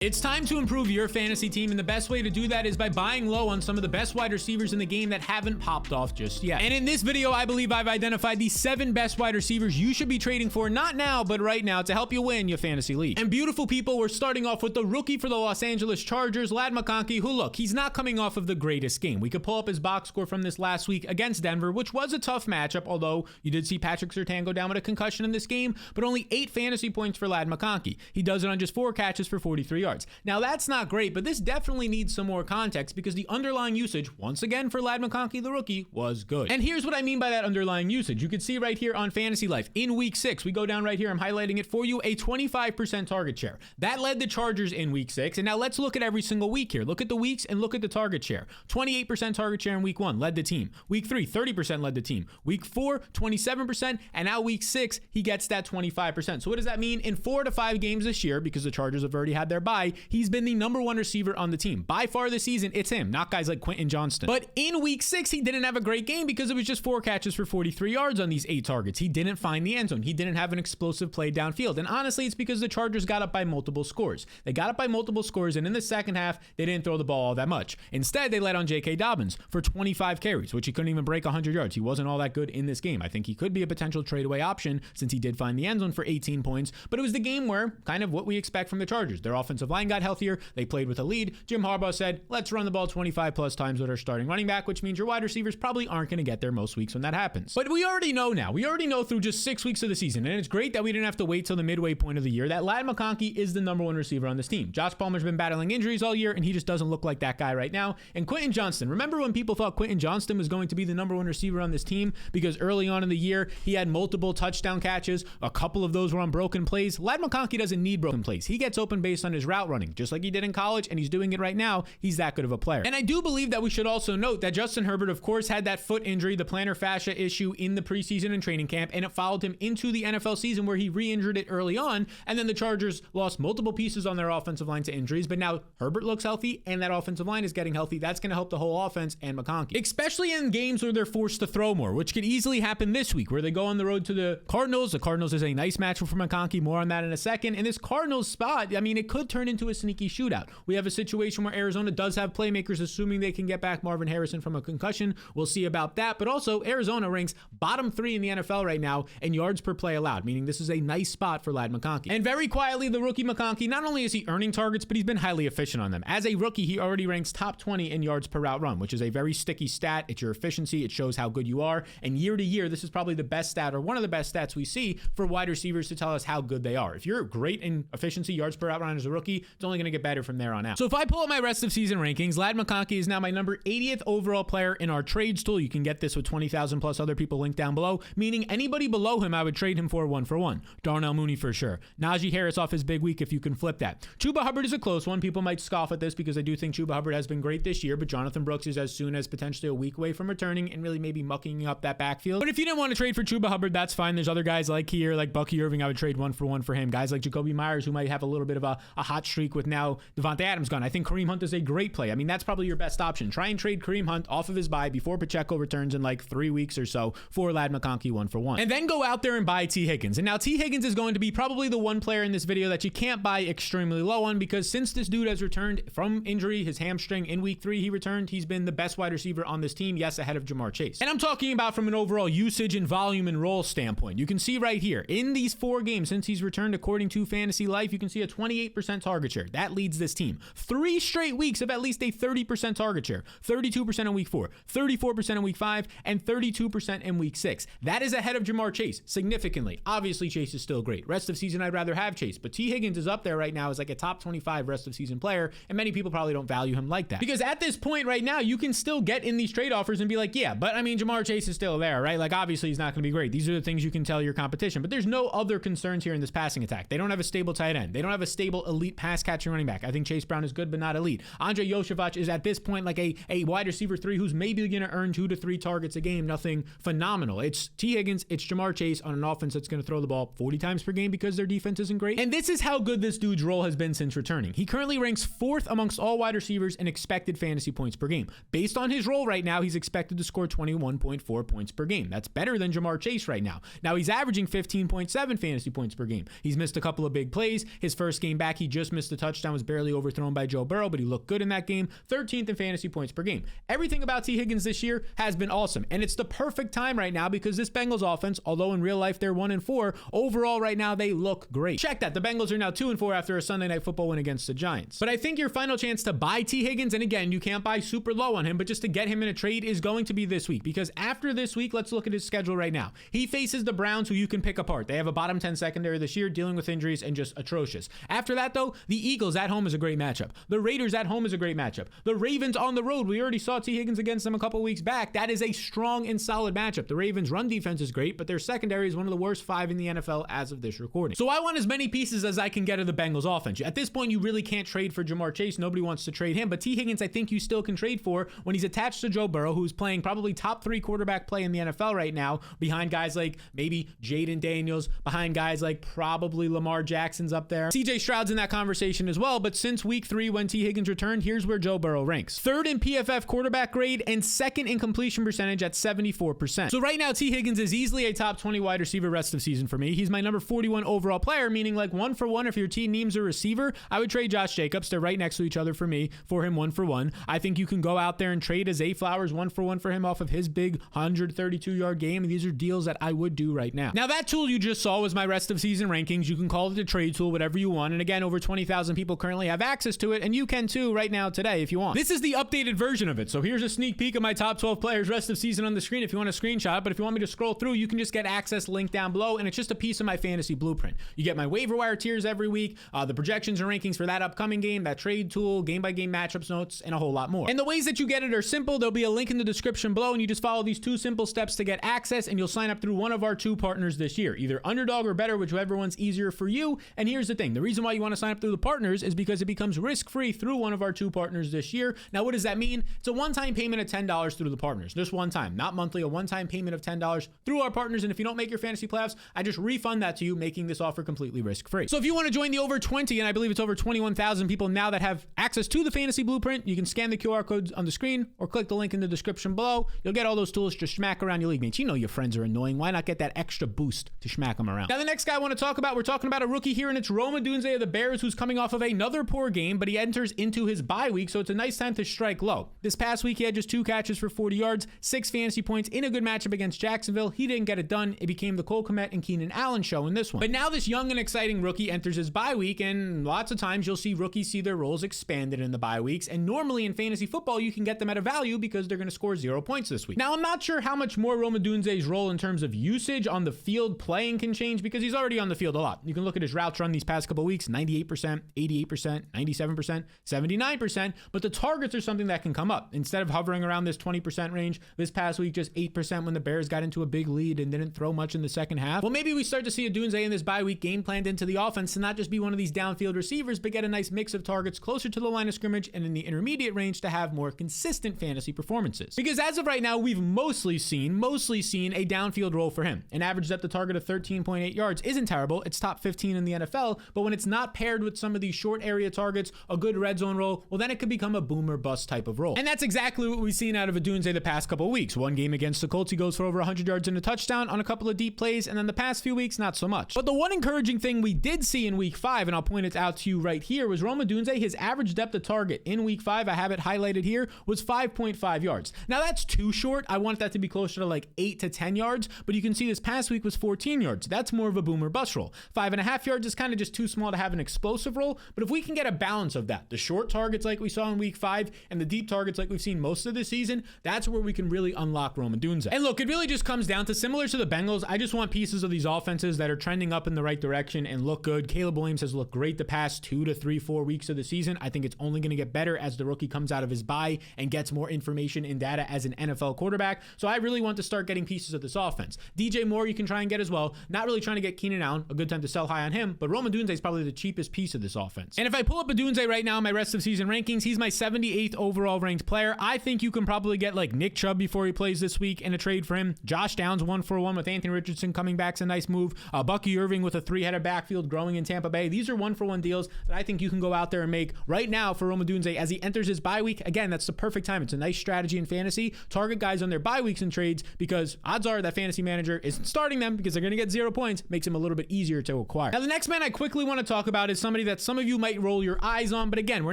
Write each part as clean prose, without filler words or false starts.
It's time to improve your fantasy team, and the best way to do that is by buying low on some of the best wide receivers in the game that haven't popped off just yet. And in this video, I believe I've identified the 7 best wide receivers you should be trading for, not now, but right now, to help you win your fantasy league. And beautiful people, we're starting off with the rookie for the Los Angeles Chargers, Ladd McConkey, who, look, he's not coming off of the greatest game. We could pull up his box score from this last week against Denver, which was a tough matchup, although you did see Patrick Surtain go down with a concussion in this game, but only 8 fantasy points for Ladd McConkey. He does it on just 4 catches for 43 yards. Now, that's not great, but this definitely needs some more context because the underlying usage, once again for Ladd McConkey, the rookie, was good. And here's what I mean by that underlying usage. You can see right here on Fantasy Life, in week 6, we go down right here, I'm highlighting it for you, a 25% target share. That led the Chargers in week 6, and now let's look at every single week here. Look at the weeks and look at the target share. 28% target share in week 1, led the team. Week 3, 30% led the team. Week 4, 27%, and now week 6, he gets that 25%. So what does that mean? In 4 to 5 games this year, because the Chargers have already had their bye, he's been the number 1 receiver on the team. By far this season, it's him, not guys like Quentin Johnston. But in week 6, he didn't have a great game because it was just 4 catches for 43 yards on these 8 targets. He didn't find the end zone. He didn't have an explosive play downfield. And honestly, it's because the Chargers got up by multiple scores. They got up by multiple scores, and in the second half, they didn't throw the ball all that much. Instead, they let on J.K. Dobbins for 25 carries, which he couldn't even break 100 yards. He wasn't all that good in this game. I think he could be a potential trade-away option since he did find the end zone for 18 points. But it was the game where kind of what we expect from the Chargers. Their offensive line got healthier. They played with a lead. Jim Harbaugh said, let's run the ball 25 plus times with our starting running back, which means your wide receivers probably aren't going to get there most weeks when that happens. But we already know now. We already know through just 6 weeks of the season, and it's great that we didn't have to wait till the midway point of the year, that Ladd McConkey is the number 1 receiver on this team. Josh Palmer's been battling injuries all year, and he just doesn't look like that guy right now. And Quentin Johnston, remember when people thought Quentin Johnston was going to be the number 1 receiver on this team because early on in the year, he had multiple touchdown catches. A couple of those were on broken plays. Ladd McConkey doesn't need broken plays. He gets open based on his route running, just like he did in college, and he's doing it right now. He's that good of a player. And I do believe that we should also note that Justin Herbert, of course, had that foot injury, the plantar fascia issue in the preseason and training camp, and it followed him into the NFL season where he re-injured it early on, and then the Chargers lost multiple pieces on their offensive line to injuries, but now Herbert looks healthy, and that offensive line is getting healthy. That's going to help the whole offense and McConkey, especially in games where they're forced to throw more, which could easily happen this week, where they go on the road to the Cardinals. The Cardinals is a nice matchup for McConkey. More on that in a second. And this Cardinals spot, I mean, it could turn into a sneaky shootout. We have a situation where Arizona does have playmakers, assuming they can get back Marvin Harrison from a concussion. We'll see about that. But also, Arizona ranks bottom 3 in the NFL right now in yards per play allowed, meaning this is a nice spot for Ladd McConkey. And very quietly, the rookie McConkey, not only is he earning targets, but he's been highly efficient on them. As a rookie, he already ranks top 20 in yards per route run, which is a very sticky stat. It's your efficiency. It shows how good you are. And year to year, this is probably the best stat or one of the best stats we see for wide receivers to tell us how good they are. If you're great in efficiency, yards per route run as a rookie, it's only going to get better from there on out. So if I pull up my rest of season rankings, Ladd McConkey is now my number 80th overall player in our trades tool. You can get this with 20,000 plus other people linked down below, meaning anybody below him, I would trade him for 1-for-1. Darnell Mooney for sure. Najee Harris off his big week if you can flip that. Chuba Hubbard is a close one. People might scoff at this because I do think Chuba Hubbard has been great this year, but Jonathan Brooks is as soon as potentially a week away from returning and really maybe mucking up that backfield. But if you didn't want to trade for Chuba Hubbard, that's fine. There's other guys like here, like Bucky Irving, I would trade 1-for-1 for him. Guys like Jacoby Myers, who might have a little bit of a hot streak with now Devontae Adams gone. I think Kareem Hunt is a great play. I mean, that's probably your best option. Try and trade Kareem Hunt off of his bye before Pacheco returns in like 3 weeks or so for Ladd McConkey 1-for-1. And then go out there and buy T. Higgins. And now T. Higgins is going to be probably the one player in this video that you can't buy extremely low on because since this dude has returned from injury, his hamstring in week 3, he returned. He's been the best wide receiver on this team. Yes, ahead of Jamar Chase. And I'm talking about from an overall usage and volume and role standpoint. You can see right here in these 4 games since he's returned, according to Fantasy Life, you can see a 28% target share. That leads this team. 3 straight weeks of at least a 30% target share. 32% in week 4, 34% in week 5, and 32% in week 6. That is ahead of Jamar Chase significantly. Obviously, Chase is still great. Rest of season, I'd rather have Chase, but T. Higgins is up there right now as like a top 25 rest of season player, and many people probably don't value him like that. Because at this point right now, you can still get in these trade offers and be like, yeah, but I mean, Jamar Chase is still there, right? Like, obviously, he's not going to be great. These are the things you can tell your competition, but there's no other concerns here in this passing attack. They don't have a stable tight end. They don't have a stable elite pass catching running back. I think Chase Brown is good, but not elite. Andre Yoshevich is at this point like a wide receiver 3 who's maybe going to earn 2 to 3 targets a game. Nothing phenomenal. It's T. Higgins, it's Jamar Chase on an offense that's going to throw the ball 40 times per game because their defense isn't great. And this is how good this dude's role has been since returning. He currently ranks 4th amongst all wide receivers in expected fantasy points per game. Based on his role right now, he's expected to score 21.4 points per game. That's better than Jamar Chase right now. Now he's averaging 15.7 fantasy points per game. He's missed a couple of big plays. His first game back, he just just missed a touchdown, was barely overthrown by Joe Burrow, but he looked good in that game. 13th in fantasy points per game. Everything about T. Higgins this year has been awesome, and it's the perfect time right now because this Bengals offense, although in real life they're 1-4, overall right now they look great. Check that. The Bengals are now 2-4 after a Sunday Night Football win against the Giants. But I think your final chance to buy T. Higgins, and again, you can't buy super low on him, but just to get him in a trade is going to be this week, because after this week, let's look at his schedule right now. He faces the Browns, who you can pick apart. They have a bottom 10 secondary this year, dealing with injuries and just atrocious. After that, though, the Eagles at home is a great matchup. The Raiders at home is a great matchup. The Ravens on the road, we already saw T. Higgins against them a couple weeks back. That is a strong and solid matchup. The Ravens' run defense is great, but their secondary is one of the worst 5 in the NFL as of this recording. So I want as many pieces as I can get of the Bengals offense. At this point, you really can't trade for Ja'Marr Chase. Nobody wants to trade him, but T. Higgins, I think you still can trade for when he's attached to Joe Burrow, who's playing probably top 3 quarterback play in the NFL right now, behind guys like maybe Jaden Daniels, behind guys like probably Lamar Jackson's up there. CJ Stroud's in that conversation as well, but since week 3 when T. Higgins returned, here's where Joe Burrow ranks. 3rd in PFF quarterback grade and 2nd in completion percentage at 74%. So right now, T. Higgins is easily a top 20 wide receiver rest of season for me. He's my number 41 overall player, meaning like 1-for-1 if your team needs a receiver, I would trade Josh Jacobs. They're right next to each other for me, for him 1-for-1. I think you can go out there and trade a Zay Flowers 1-for-1 for him off of his big 132-yard game. These are deals that I would do right now. Now that tool you just saw was my rest of season rankings. You can call it a trade tool, whatever you want. And again, over 20,000 people currently have access to it, and you can too right now today if you want. This is the updated version of it. So here's a sneak peek of my top 12 players rest of season on the screen if you want to screenshot it. But if you want me to scroll through, you can just get access link down below, and it's just a piece of my fantasy blueprint. You get my waiver wire tiers every week, the projections and rankings for that upcoming game, that trade tool, game-by-game matchups notes, and a whole lot more. And the ways that you get it are simple. There'll be a link in the description below, and you just follow these 2 simple steps to get access, and you'll sign up through one of our 2 partners this year, either Underdog or Better, whichever one's easier for you. And here's the thing. The reason why you want to sign up through the partners is because it becomes risk-free through one of our 2 partners this year. Now, what does that mean? It's a one-time payment of $10 through the partners. Just one time, not monthly, a one-time payment of $10 through our partners. And if you don't make your fantasy playoffs, I just refund that to you, making this offer completely risk-free. So if you want to join the over 20, and I believe it's over 21,000 people now that have access to the fantasy blueprint, you can scan the QR codes on the screen or click the link in the description below. You'll get all those tools. Just smack around your league mates. You know your friends are annoying. Why not get that extra boost to smack them around? Now, the next guy I want to talk about, we're talking about a rookie here, and it's Rome Odunze of the Bears, who's coming off of another poor game, but he enters into his bye week, so it's a nice time to strike low. This past week, he had just 2 catches for 40 yards, 6 fantasy points in a good matchup against Jacksonville. He didn't get it done. It became the Cole Kmet and Keenan Allen show in this one. But now this young and exciting rookie enters his bye week, and lots of times you'll see rookies see their roles expanded in the bye weeks, and normally in fantasy football, you can get them at a value because they're going to score 0 points this week. Now, I'm not sure how much more Rome Odunze's role in terms of usage on the field playing can change because he's already on the field a lot. You can look at his routes run these past couple weeks, 98%, 88%, 97%, 79%, but the targets are something that can come up. Instead of hovering around this 20% range, this past week just 8% when the Bears got into a big lead and didn't throw much in the second half. Well, maybe we start to see Odunze in this bye week game planned into the offense to not just be one of these downfield receivers, but get a nice mix of targets closer to the line of scrimmage and in the intermediate range to have more consistent fantasy performances. Because as of right now, we've mostly seen a downfield role for him. An average depth of target of 13.8 yards isn't terrible. It's top 15 in the NFL, but when it's not paired with some of these short area targets, a good red zone role, well, then it could become a boom or bust type of role. And that's exactly what we've seen out of Odunze the past couple of weeks. One game against the Colts, he goes for over 100 yards and a touchdown on a couple of deep plays, and then the past few weeks, not so much. But the one encouraging thing we did see in week 5, and I'll point it out to you right here, was Rome Odunze. His average depth of target in week 5, I have it highlighted here, was 5.5 yards. Now that's too short. I want that to be closer to like 8 to 10 yards, but you can see this past week was 14 yards. That's more of a boom or bust role. 5.5 yards is kind of just too small to have an explosive role, but if we can get a balance of that, the short targets like we saw in week 5 and the deep targets like we've seen most of the season, that's where we can really unlock Rome Odunze. And look, it really just comes down to, similar to the Bengals, I just want pieces of these offenses that are trending up in the right direction and look good. Caleb Williams has looked great the past 2 to 3, 4 weeks of the season. I think it's only going to get better as the rookie comes out of his bye and gets more information and data as an NFL quarterback. So I really want to start getting pieces of this offense. DJ Moore you can try and get as well. Not really trying to get Keenan Allen, a good time to sell high on him, but Rome Odunze is probably the cheapest piece of this offense. And if I pull up Odunze right now in my rest of season rankings, he's my 78th overall ranked player. I think you can probably get like Nick Chubb before he plays this week in a trade for him. Josh Downs 1-for-1 with Anthony Richardson coming back's a nice move. Bucky Irving with a 3-headed backfield growing in Tampa Bay. These are 1-for-1 deals that I think you can go out there and make right now for Rome Odunze as he enters his bye week. Again, that's the perfect time. It's a nice strategy in fantasy. Target guys on their bye weeks and trades because odds are that fantasy manager isn't starting them because they're going to get 0 points. Makes him a little bit easier to acquire. Now, the next man I quickly want to talk about is somebody somebody that some of you might roll your eyes on, but again, we're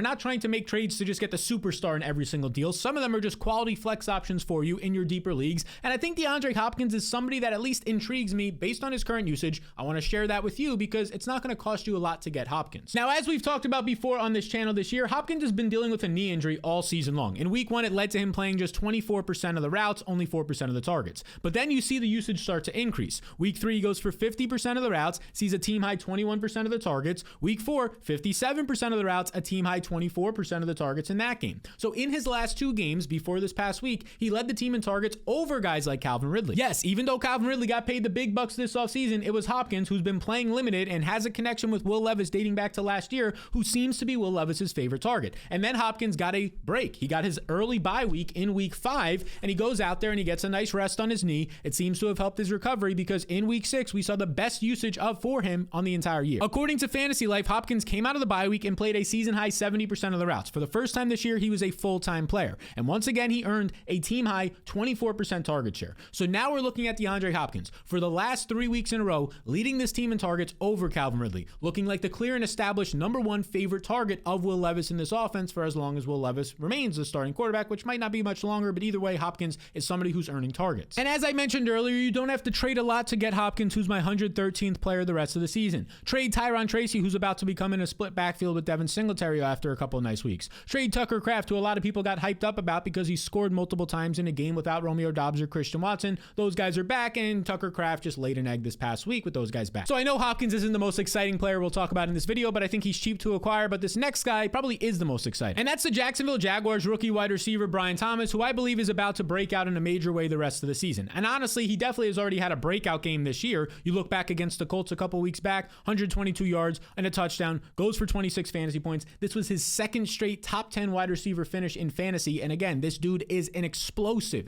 not trying to make trades to just get the superstar in every single deal. Some of them are just quality flex options for you in your deeper leagues, and I think DeAndre Hopkins is somebody that at least intrigues me based on his current usage. I want to share that with you because it's not going to cost you a lot to get Hopkins. Now, as we've talked about before on this channel this year, Hopkins has been dealing with a knee injury all season long. In week 1, it led to him playing just 24% of the routes, only 4% of the targets. But then you see the usage start to increase. Week 3, he goes for 50% of the routes, sees a team high 21% of the targets. Week 4, 57% of the routes, a team high 24% of the targets in that game. So in his last 2 games before this past week, he led the team in targets over guys like Calvin Ridley. Yes, even though Calvin Ridley got paid the big bucks this offseason, it was Hopkins, who's been playing limited and has a connection with Will Levis dating back to last year, who seems to be Will Levis's favorite target. And then Hopkins got a break. He got his early bye week in week 5, and he goes out there and he gets a nice rest on his knee. It seems to have helped his recovery because in week 6, we saw the best usage for him on the entire year. According to Fantasy Life, Hopkins came out of the bye week and played a season high 70% of the routes. For the first time this year, he was a full-time player. And once again, he earned a team high 24% target share. So now we're looking at DeAndre Hopkins for the last 3 weeks in a row, leading this team in targets over Calvin Ridley, looking like the clear and established #1 favorite target of Will Levis in this offense for as long as Will Levis remains the starting quarterback, which might not be much longer, but either way, Hopkins is somebody who's earning targets. And as I mentioned earlier, you don't have to trade a lot to get Hopkins, who's my 113th player the rest of the season. Trade Tyron Tracy, who's about to become in a split backfield with Devin Singletary after a couple of nice weeks. Trade Tucker Kraft, who a lot of people got hyped up about because he scored multiple times in a game without Romeo Doubs or Christian Watson. Those guys are back, and Tucker Kraft just laid an egg this past week with those guys back. So I know Hopkins isn't the most exciting player we'll talk about in this video, but I think he's cheap to acquire. But this next guy probably is the most exciting. And that's the Jacksonville Jaguars rookie wide receiver Brian Thomas, who I believe is about to break out in a major way the rest of the season. And honestly, he definitely has already had a breakout game this year. You look back against the Colts a couple weeks back, 122 yards and a touchdown, goes for 26 fantasy points. This was his second straight top 10 wide receiver finish in fantasy. And again, this dude is an explosive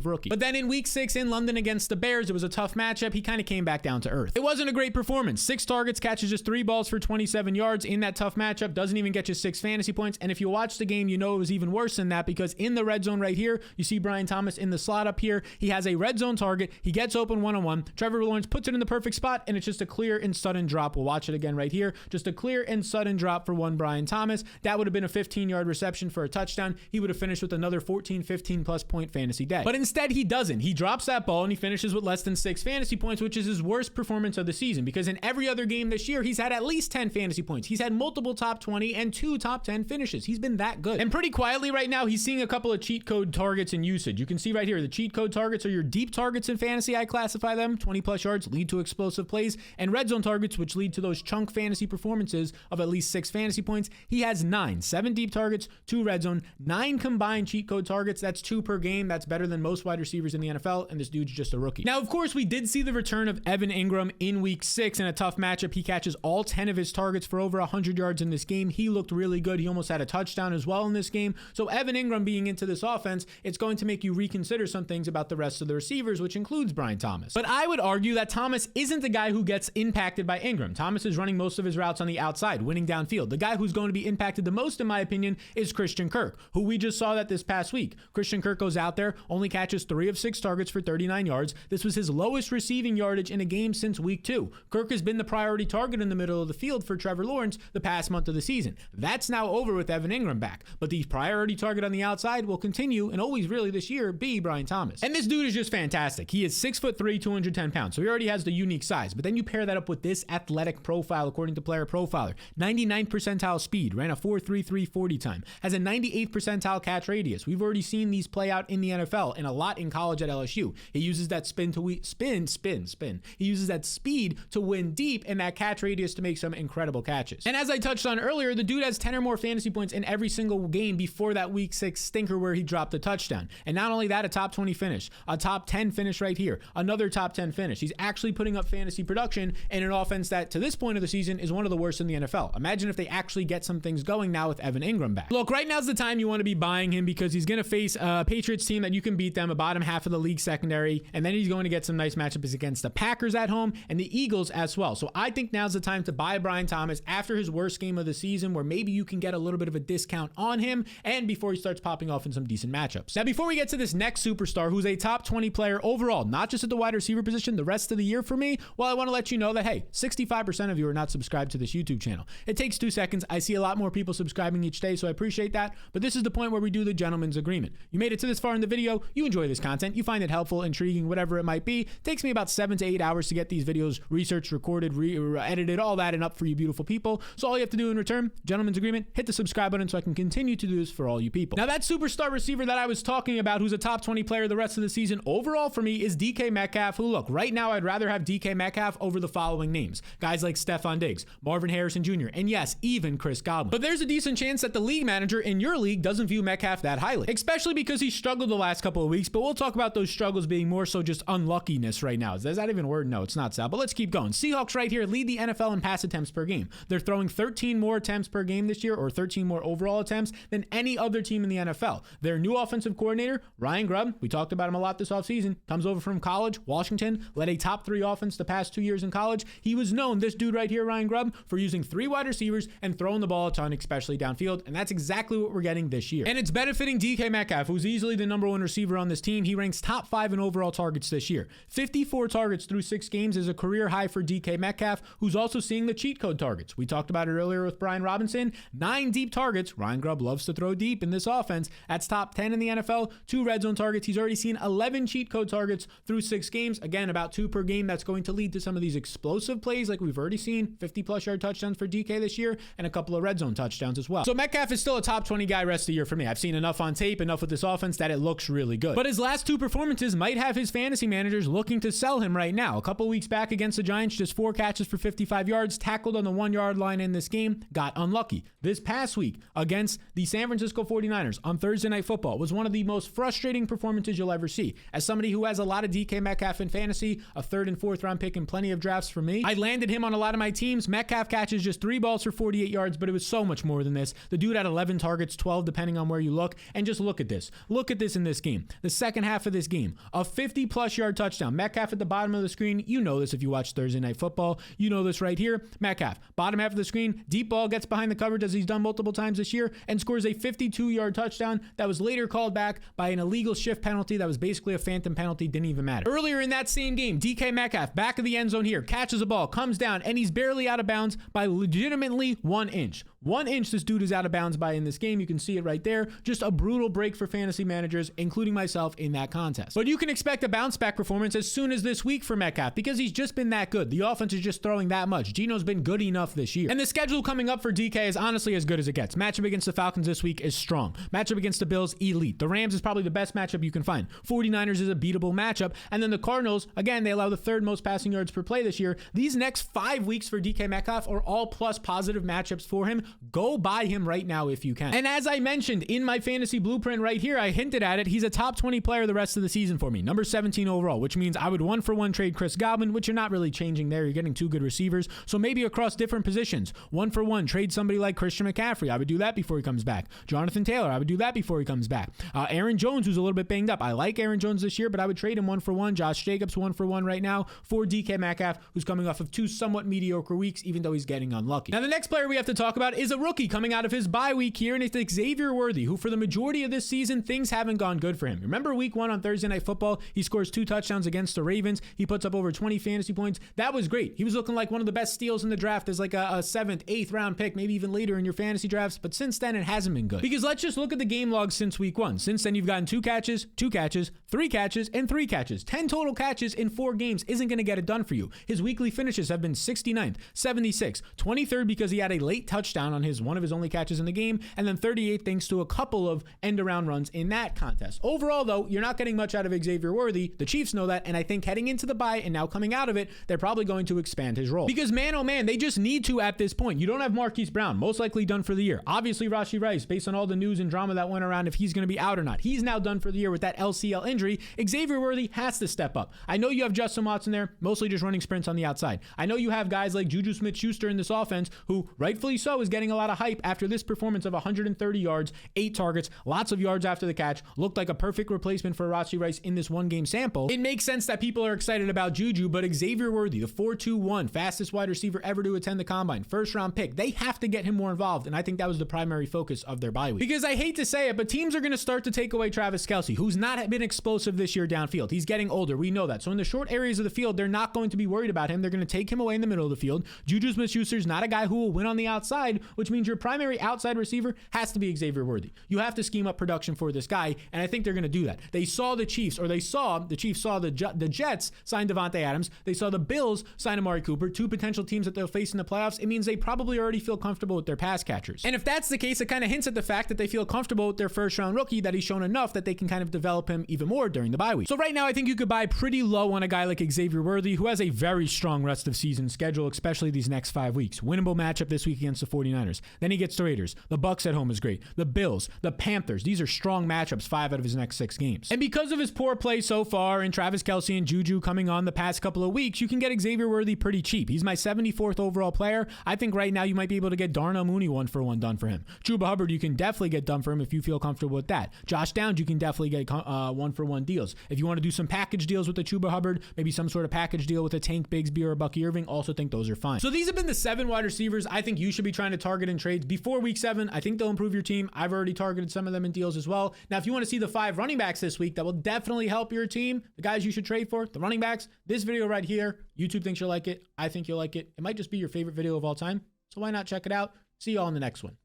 rookie. But then in week 6 in London against the Bears, it was a tough matchup. He kind of came back down to earth. It wasn't a great performance. 6 targets, catches just 3 balls for 27 yards in that tough matchup, doesn't even get you 6 fantasy points. And if you watch the game, you know it was even worse than that, because in the red zone right here, you see Brian Thomas in the slot up here. He has a red zone target. He gets open one-on-one. Trevor Lawrence puts it in the perfect spot, and it's just a clear and sudden drop. We'll watch it again right here. Just a clear and sudden drop for one Brian Thomas. That would have been a 15-yard reception for a touchdown. He would have finished with another 14, 15-plus point fantasy day. But instead, he doesn't. He drops that ball, and he finishes with less than 6 fantasy points, which is his worst performance of the season, because in every other game this year, he's had at least 10 fantasy points. He's had multiple top 20 and 2 top 10 finishes. He's been that good. And pretty quietly right now, he's seeing a couple of cheat code targets in usage. You can see right here, the cheat code targets are your deep targets in fantasy. I classify them 20-plus yards, lead to explosive plays, and red zone targets, which lead to those chunk fantasy performances of at least 6 fantasy points. He has 9, 7 deep targets, 2 red zone, 9 combined cheat code targets. That's 2 per game. That's better than most wide receivers in the NFL, and this dude's just a rookie. Now, of course, we did see the return of Evan Ingram in week 6 in a tough matchup. He catches all 10 of his targets for over 100 yards in this game. He looked really good. He almost had a touchdown as well in this game. So Evan Ingram being into this offense, it's going to make you reconsider some things about the rest of the receivers, which includes Brian Thomas. But I would argue that Thomas isn't the guy who gets impacted by Ingram. Thomas is running most of his routes on the outside, winning downfield. The guy who's going to be impacted the most, in my opinion, is Christian Kirk, who we just saw that this past week. Christian Kirk goes out there, only catches 3 of 6 targets for 39 yards. This was his lowest receiving yardage in a game since week 2. Kirk has been the priority target in the middle of the field for Trevor Lawrence the past month of the season. That's now over with Evan Ingram back, but the priority target on the outside will continue and always really this year be Brian Thomas. And this dude is just fantastic. He is 6'3", 210 pounds, so he already has the unique size, but then you pair that up with this athletic profile according to Player Profiler. 99th percentile speed, ran a 4.33 40 time, has a 98th percentile catch radius. We've already seen these play out in the NFL and a lot in college at LSU. He uses that spin. He uses that speed to win deep and that catch radius to make some incredible catches. And as I touched on earlier, the dude has 10 or more fantasy points in every single game before that week 6 stinker where he dropped the touchdown. And not only that, a top 20 finish, a top 10 finish right here, another top 10 finish. He's actually putting up fantasy production in an offense that to this point of the season is one of the worst in the NFL. Imagine if they actually get some things going now with Evan Ingram back. Look, right now's the time you want to be buying him because he's going to face a Patriots team that you can beat them, a bottom half of the league secondary, and then he's going to get some nice matchups against the Packers at home and the Eagles as well. So I think now's the time to buy Brian Thomas after his worst game of the season, where maybe you can get a little bit of a discount on him and before he starts popping off in some decent matchups. Now, before we get to this next superstar who's a top 20 player overall, not just at the wide receiver position, the rest of the year for me, well, I want to let you know that, hey, 65% of you are not subscribed to this this YouTube channel. It takes 2 seconds. I see a lot more people subscribing each day, so I appreciate that. But this is the point where we do the gentleman's agreement. You made it to this far in the video. You enjoy this content. You find it helpful, intriguing, whatever it might be. It takes me about 7 to 8 hours to get these videos researched, recorded, edited, all that, and up for you beautiful people. So all you have to do in return, gentleman's agreement, hit the subscribe button so I can continue to do this for all you people. Now, that superstar receiver that I was talking about, who's a top 20 player the rest of the season overall for me, is DK Metcalf, who, look, right now I'd rather have DK Metcalf over the following names. Guys like Stephon Diggs, Marvin Harrison Jr., and yes, even Chris Godwin. But there's a decent chance that the league manager in your league doesn't view Metcalf that highly, especially because he struggled the last couple of weeks, but we'll talk about those struggles being more so just unluckiness right now. Is that even a word? No, it's not, Sal, but let's keep going. Seahawks right here lead the NFL in pass attempts per game. They're throwing 13 more attempts per game this year, or 13 more overall attempts than any other team in the NFL. Their new offensive coordinator, Ryan Grubb, we talked about him a lot this offseason, comes over from college, Washington, led a top 3 offense the past 2 years in college. He was known, this dude right here, Ryan Grubb, for using 3 wide receivers and throwing the ball a ton, especially downfield, and that's exactly what we're getting this year. And it's benefiting DK Metcalf, who's easily the #1 receiver on this team. He ranks top 5 in overall targets this year. 54 targets through 6 games is a career high for DK Metcalf, who's also seeing the cheat code targets. We talked about it earlier with Brian Robinson. 9 deep targets. Ryan Grubb loves to throw deep in this offense. That's top 10 in the NFL. 2 red zone targets. He's already seen 11 cheat code targets through 6 games. Again, about 2 per game. That's going to lead to some of these explosive plays like we've already seen. 50-plus yard touchdowns for DK this year and a couple of red zone touchdowns as well. So Metcalf is still a top 20 guy rest of the year for me. I've seen enough on tape, enough with this offense that it looks really good. But his last 2 performances might have his fantasy managers looking to sell him right now. A couple weeks back against the Giants, just 4 catches for 55 yards, tackled on the 1-yard line in this game, got unlucky. This past week against the San Francisco 49ers on Thursday Night Football was one of the most frustrating performances you'll ever see. As somebody who has a lot of DK Metcalf in fantasy, a 3rd and 4th round pick in plenty of drafts for me, I landed him on a lot of my teams. Metcalf catches just 3 balls for 48 yards, but it was so much more than this. The dude had 11 targets, 12 depending on where you look, and just look at this. Look at this in this game. The second half of this game, a 50-plus yard touchdown. Metcalf at the bottom of the screen. You know this if you watch Thursday Night Football. You know this right here. Metcalf, bottom half of the screen, deep ball, gets behind the coverage as he's done multiple times this year, and scores a 52-yard touchdown that was later called back by an illegal shift penalty that was basically a phantom penalty, didn't even matter. Earlier in that same game, DK Metcalf, back of the end zone here, catches a ball, comes down, and he's barely out of bounds by legitimately 1 inch. 1 inch this dude is out of bounds by in this game. You can see it right there. Just a brutal break for fantasy managers, including myself in that contest. But you can expect a bounce back performance as soon as this week for Metcalf because he's just been that good. The offense is just throwing that much. Gino's been good enough this year. And the schedule coming up for DK is honestly as good as it gets. Matchup against the Falcons this week is strong. Matchup against the Bills, elite. The Rams is probably the best matchup you can find. 49ers is a beatable matchup. And then the Cardinals, again, they allow the 3rd most passing yards per play this year. These next 5 weeks for DK Metcalf are all plus positive matchups for him. Go buy him right now if you can. And as I mentioned in my fantasy blueprint right here, I hinted at it. He's a top 20 player the rest of the season for me. Number 17 overall, which means I would 1-for-1 trade Chris Godwin, which you're not really changing there. You're getting 2 good receivers. So maybe across different positions, 1-for-1 trade somebody like Christian McCaffrey. I would do that before he comes back. Jonathan Taylor, I would do that before he comes back. Aaron Jones, who's a little bit banged up. I like Aaron Jones this year, but I would trade him 1-for-1. Josh Jacobs 1-for-1 right now for DK Metcalf, who's coming off of 2 somewhat mediocre weeks, even though he's getting unlucky. Now the next player we have to talk about is a rookie coming out of his bye week here, and it's Xavier Worthy, who for the majority of this season, things haven't gone good for him. Remember week 1 on Thursday Night Football? He scores 2 touchdowns against the Ravens. He puts up over 20 fantasy points. That was great. He was looking like one of the best steals in the draft as like a 7th, 8th round pick, maybe even later in your fantasy drafts. But since then, it hasn't been good. Because let's just look at the game logs since week 1. Since then, you've gotten 2 catches, 2 catches, 3 catches, and 3 catches. 10 total catches in 4 games isn't going to get it done for you. His weekly finishes have been 69th, 76th, 23rd because he had a late touchdown on one of his only catches in the game, and then 38th thanks to a couple of end-around runs in that contest. Overall, though, you're not getting much out of Xavier Worthy. The Chiefs know that, and I think heading into the bye and now coming out of it, they're probably going to expand his role. Because man, oh man, they just need to at this point. You don't have Marquise Brown, most likely done for the year. Obviously, Rashee Rice, based on all the news and drama that went around if he's going to be out or not. He's now done for the year with that LCL injury. Xavier Worthy has to step up. I know you have Justin Watson there, mostly just running sprints on the outside. I know you have guys like Juju Smith-Schuster in this offense, who rightfully so is getting a lot of hype after this performance of 130 yards, 8 targets, lots of yards after the catch, looked like a perfect replacement for Rashee Rice in this 1-game sample. It makes sense that people are excited about Juju, but Xavier Worthy, the 4.21, fastest wide receiver ever to attend the combine, 1st-round pick, they have to get him more involved, and I think that was the primary focus of their bye week. Because I hate to say it, but teams are going to start to take away Travis Kelce, who's not been explosive explosive this year downfield. He's getting older. We know that. So in the short areas of the field, they're not going to be worried about him. They're going to take him away in the middle of the field. Juju Smith-Schuster's not a guy who will win on the outside, which means your primary outside receiver has to be Xavier Worthy. You have to scheme up production for this guy, and I think they're going to do that. The Chiefs saw the Jets sign Devontae Adams. They saw the Bills sign Amari Cooper, two potential teams that they'll face in the playoffs. It means they probably already feel comfortable with their pass catchers. And if that's the case, it kind of hints at the fact that they feel comfortable with their first round rookie, that he's shown enough that they can kind of develop him even more during the bye week. So right now, I think you could buy pretty low on a guy like Xavier Worthy, who has a very strong rest of season schedule, especially these next 5 weeks. Winnable matchup this week against the 49ers. Then he gets the Raiders. The Bucs at home is great. The Bills, the Panthers. These are strong matchups 5 out of his next 6 games. And because of his poor play so far and Travis Kelce and Juju coming on the past couple of weeks, you can get Xavier Worthy pretty cheap. He's my 74th overall player. I think right now you might be able to get Darnell Mooney 1-for-1 done for him. Chuba Hubbard, you can definitely get done for him if you feel comfortable with that. Josh Downs, you can definitely get 1-for-1 deals. If you want to do some package deals with the Chuba Hubbard, maybe some sort of package deal with a Tank Bigsby or a Bucky Irving, also think those are fine. So these have been the 7 wide receivers I think you should be trying to target in trades before week 7. I think they'll improve your team. I've already targeted some of them in deals as well. Now, if you want to see the 5 running backs this week that will definitely help your team, the guys you should trade for, the running backs, this video right here, YouTube thinks you'll like it. I think you'll like it. It might just be your favorite video of all time. So why not check it out? See you all in the next one.